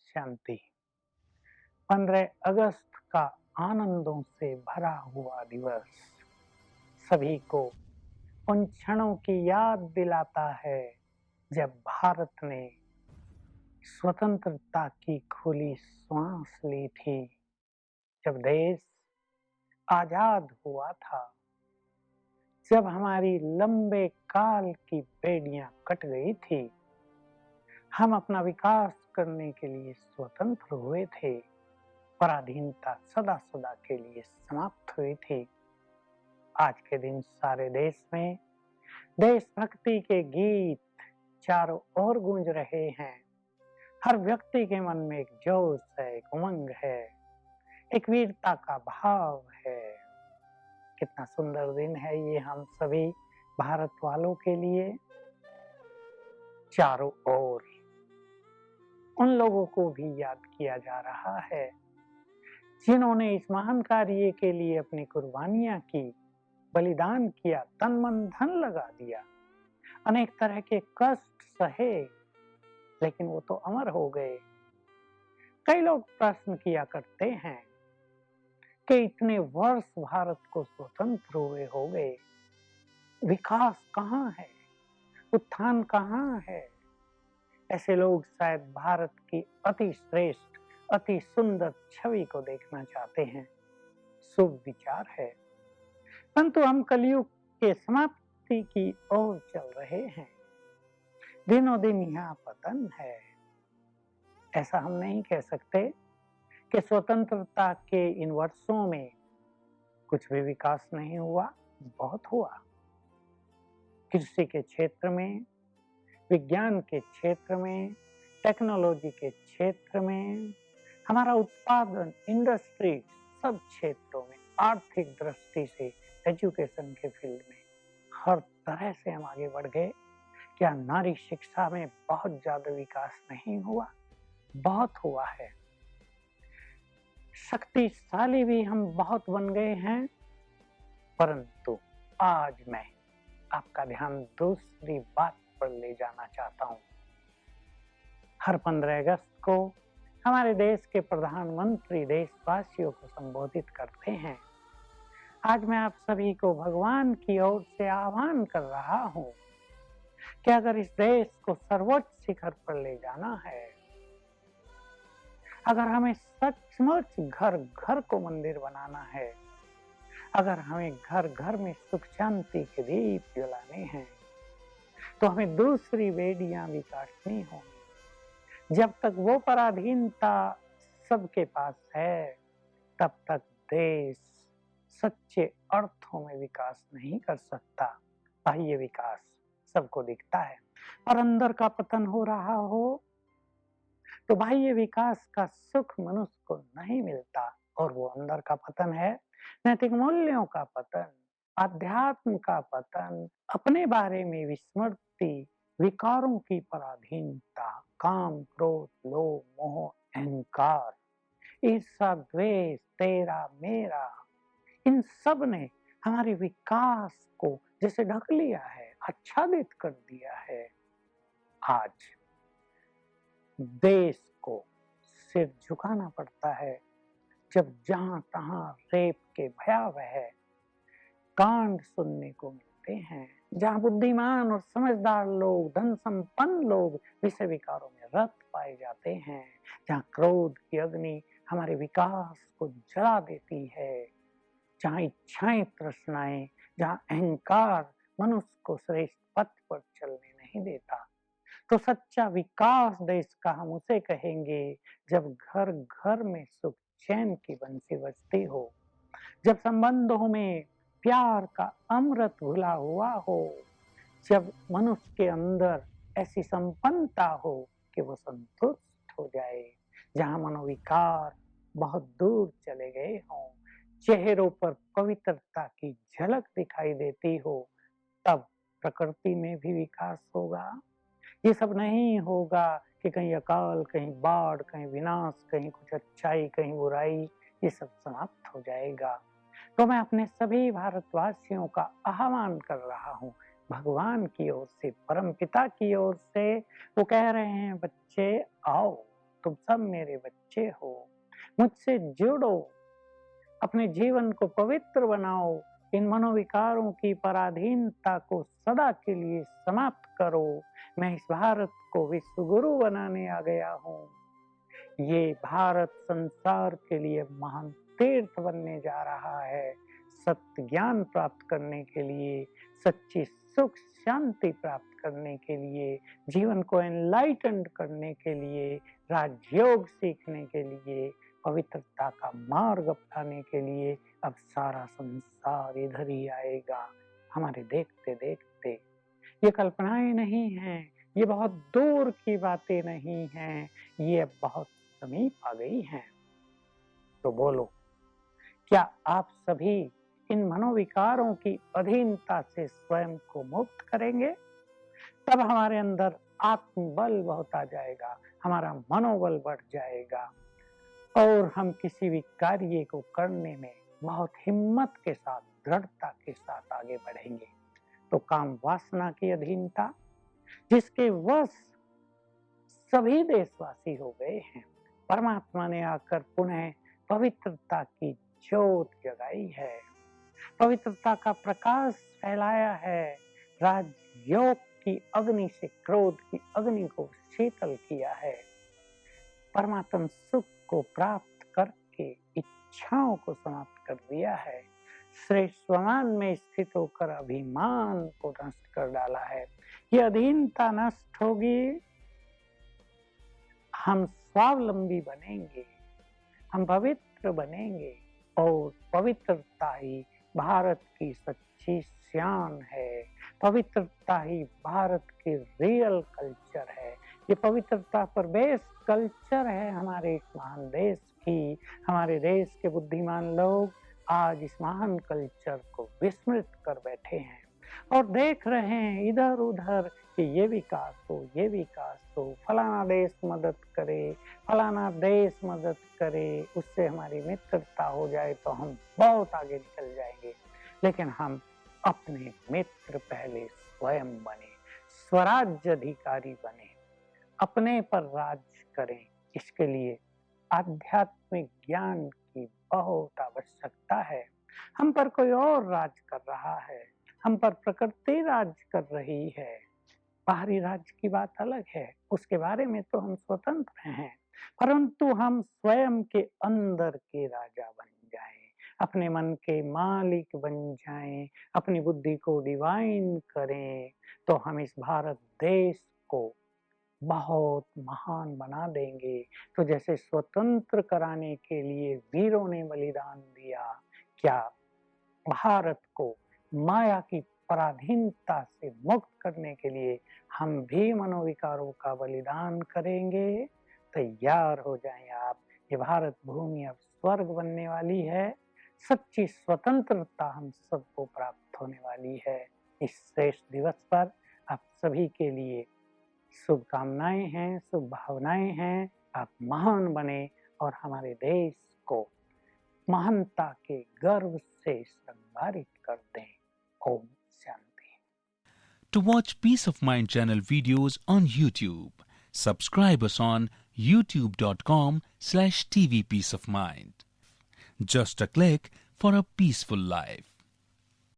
शांति। 15 अगस्त का आनंदों से भरा हुआ दिवस सभी को उन क्षणों की याद दिलाता है जब भारत ने स्वतंत्रता की खुली सांस ली थी, जब देश आजाद हुआ था, जब हमारी लंबे काल की बेड़ियां कट गई थी, हम अपना विकास करने के लिए स्वतंत्र हुए थे, पराधीनता सदा सदा के लिए समाप्त हुई थी। आज के दिन सारे देश में देशभक्ति के गीत चारों ओर गूंज रहे हैं। हर व्यक्ति के मन में एक जोश है, एक उमंग है, एक वीरता का भाव है। कितना सुंदर दिन है ये हम सभी भारत वालों के लिए। चारों ओर उन लोगों को भी याद किया जा रहा है जिन्होंने इस महान कार्य के लिए अपनी कुर्बानियां की, बलिदान किया, तन मन धन लगा दिया, अनेक तरह के कष्ट सहे, लेकिन वो तो अमर हो गए। कई लोग प्रश्न किया करते हैं कि इतने वर्ष भारत को स्वतंत्र हुए हो गए, विकास कहाँ है, उत्थान कहाँ है। ऐसे लोग शायद भारत की अति श्रेष्ठ, अति सुंदर छवि को देखना चाहते हैं। शुभ विचार है, परंतु हम कलयुग के समाप्ति की ओर चल रहे हैं। दिनों दिन यहाँ पतन है। ऐसा हम नहीं कह सकते कि स्वतंत्रता के इन वर्षों में कुछ भी विकास नहीं हुआ। बहुत हुआ। कृषि के क्षेत्र में, विज्ञान के क्षेत्र में, टेक्नोलॉजी के क्षेत्र में, हमारा उत्पादन, इंडस्ट्री, सब क्षेत्रों में, आर्थिक दृष्टि से, एजुकेशन के फील्ड में हर तरह से हम आगे बढ़ गए। क्या नारी शिक्षा में बहुत ज्यादा विकास नहीं हुआ? बहुत हुआ है। शक्तिशाली भी हम बहुत बन गए हैं, परंतु आज मैं आपका ध्यान दूसरी बात पर ले जाना चाहता हूं। हर 15 अगस्त को हमारे देश के प्रधानमंत्री देशवासियों को संबोधित करते हैं। आज मैं आप सभी को भगवान की ओर से आह्वान कर रहा हूं कि अगर इस देश को सर्वोच्च शिखर पर ले जाना है, अगर हमें सचमुच घर घर को मंदिर बनाना है, अगर हमें घर घर में सुख शांति के दीप जलाने हैं, तो हमें दूसरी बेड़ियां भी काटनी होंगी। जब तक वो पराधीनता सबके पास है, तब तक देश सच्चे अर्थों में विकास नहीं कर सकता। बाह्य विकास सबको दिखता है, और अंदर का पतन हो रहा हो तो बाह्य विकास का सुख मनुष्य को नहीं मिलता। और वो अंदर का पतन है नैतिक मूल्यों का पतन, आध्यात्म का पतन, अपने बारे में विस्मृति, विकारों की पराधीनता, काम, क्रोध, लोभ, मोह, अहंकार, ईर्ष्या, द्वेष, तेरा मेरा, इन सब ने हमारे विकास को जैसे ढक लिया है, आच्छादित कर दिया है। आज देश को सिर झुकाना पड़ता है जब जहां तहां रेप के भयावह कांड सुनने को मिलते हैं, जहां बुद्धिमान और समझदार लोग, धन संपन्न लोग विषय विकारों में रत पाए जाते हैं, जहां क्रोध की अग्नि हमारे विकास को जला देती है, जहां इच्छाएं, तृष्णाएं, जहां अहंकार मनुष्य को श्रेष्ठ पथ पर चलने नहीं देता, तो सच्चा विकास देश का हम उसे कहेंगे जब घर घर में सुख चैन की बंसी बजती हो, जब संबंधों में प्यार का अमृत घुला हुआ हो, जब मनुष्य के अंदर ऐसी संपन्नता हो कि वो संतुष्ट हो जाए, जहां मनोविकार बहुत दूर चले गए हों, चेहरों पर पवित्रता की झलक दिखाई देती हो, तब प्रकृति में भी विकास होगा। ये सब नहीं होगा कि कहीं अकाल, कहीं बाढ़, कहीं विनाश, कहीं कुछ अच्छाई, कहीं बुराई, ये सब समाप्त हो जाएगा। तो मैं अपने सभी भारतवासियों का आह्वान कर रहा हूँ भगवान की ओर से, परम पिता की ओर से। वो कह रहे हैं, बच्चे आओ, तुम सब मेरे बच्चे हो, मुझसे जुड़ो, अपने जीवन को पवित्र बनाओ, इन मनोविकारों की पराधीनता को सदा के लिए समाप्त करो। मैं इस भारत को विश्व गुरु बनाने आ गया हूँ। ये भारत संसार के लिए महान तीर्थ बनने जा रहा है। सत्य ज्ञान प्राप्त करने के लिए, सच्ची सुख शांति प्राप्त करने के लिए, जीवन को एनलाइटेंड करने के लिए, राजयोग सीखने के लिए, पवित्रता का मार्ग अपनाने के लिए अब सारा संसार इधर ही आएगा। हमारे देखते देखते ये कल्पनाएं नहीं हैं, ये बहुत दूर की बातें नहीं हैं, ये अब बहुत समीप आ गई हैं। तो बोलो, क्या आप सभी इन मनोविकारों की अधीनता से स्वयं को मुक्त करेंगे? तब हमारे अंदर आत्मबल बहुत आ जाएगा, हमारा मनोबल बढ़ जाएगा और हम किसी भी कार्य को करने में बहुत हिम्मत के साथ, दृढ़ता के साथ आगे बढ़ेंगे। तो काम वासना की अधीनता, जिसके वश सभी देशवासी हो गए हैं, परमात्मा ने आकर पुनः पवित्रता की ज्योत जगाई है, पवित्रता का प्रकाश फैलाया है, राजयोग की अग्नि से क्रोध की अग्नि को शीतल किया है, परमात्म सुख को प्राप्त करके इच्छाओं को समाप्त कर दिया है, श्रेष्ठ स्वमान में स्थित होकर अभिमान को नष्ट कर डाला है। ये अधीनता नष्ट होगी, हम स्वावलंबी बनेंगे, हम पवित्र बनेंगे और पवित्रता ही भारत की सच्ची शान है, पवित्रता ही भारत की रियल कल्चर है। ये पवित्रता पर बेस्ड कल्चर है हमारे इस महान देश की। हमारे देश के बुद्धिमान लोग आज इस महान कल्चर को विस्मृत कर बैठे हैं और देख रहे हैं इधर उधर कि ये विकास हो, ये विकास हो, फलाना देश मदद करे, फलाना देश मदद करे, उससे हमारी मित्रता हो जाए तो हम बहुत आगे निकल जाएंगे। लेकिन हम अपने मित्र पहले स्वयं बने, स्वराज्य अधिकारी बने, अपने पर राज करें। इसके लिए आध्यात्मिक ज्ञान की बहुत आवश्यकता है। हम पर कोई और राज कर रहा है, हम पर प्रकृति राज कर रही है। बाहरी राज्य की बात अलग है, उसके बारे में तो हम स्वतंत्र हैं, परंतु हम स्वयं के अंदर के राजा बन जाएं, अपने मन के मालिक बन जाएं, अपनी बुद्धि को डिवाइन करें, तो हम इस भारत देश को बहुत महान बना देंगे। तो जैसे स्वतंत्र कराने के लिए वीरों ने बलिदान दिया, क्या भारत को माया की पराधीनता से मुक्त करने के लिए हम भी मनोविकारों का बलिदान करेंगे? तैयार हो जाएं आप। ये भारत भूमि अब स्वर्ग बनने वाली है, सच्ची स्वतंत्रता हम सबको प्राप्त होने वाली है। इस श्रेष्ठ दिवस पर आप सभी के लिए शुभकामनाएं हैं, शुभ भावनाएं हैं। आप महान बने और हमारे देश को महानता के गर्व से श्रृंगारित कर दें। Om Shanti. To watch Peace of Mind channel videos on YouTube, subscribe us on youtube.com/tvpeaceofmind. Just a click for a peaceful life.